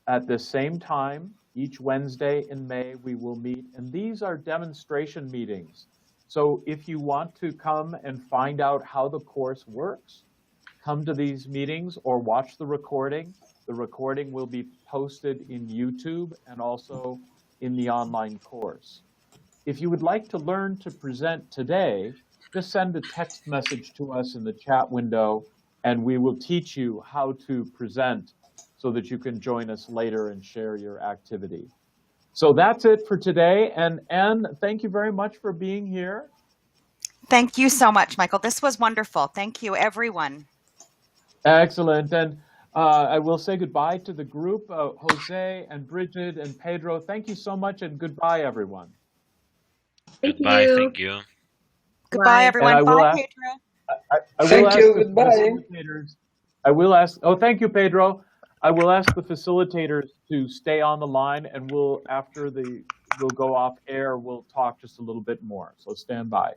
Speaker 1: at the same time. Each Wednesday in May, we will meet, and these are demonstration meetings. So if you want to come and find out how the course works, come to these meetings or watch the recording. The recording will be posted in YouTube and also in the online course. If you would like to learn to present today, just send a text message to us in the chat window, and we will teach you how to present so that you can join us later and share your activity. So that's it for today. And Anne, thank you very much for being here.
Speaker 4: Thank you so much, Michael. This was wonderful. Thank you, everyone.
Speaker 1: Excellent. And I will say goodbye to the group, Jose and Bridget and Pedro. Thank you so much, and goodbye, everyone.
Speaker 2: Goodbye, thank you.
Speaker 4: Goodbye, everyone.
Speaker 1: And I will
Speaker 4: Bye,
Speaker 1: ask-
Speaker 4: Pedro.
Speaker 3: Thank you,
Speaker 1: the
Speaker 3: goodbye.
Speaker 1: facilitators- I will ask, oh, thank you, Pedro. I will ask the facilitators to stay on the line, and we'll go off air, we'll talk just a little bit more. So stand by.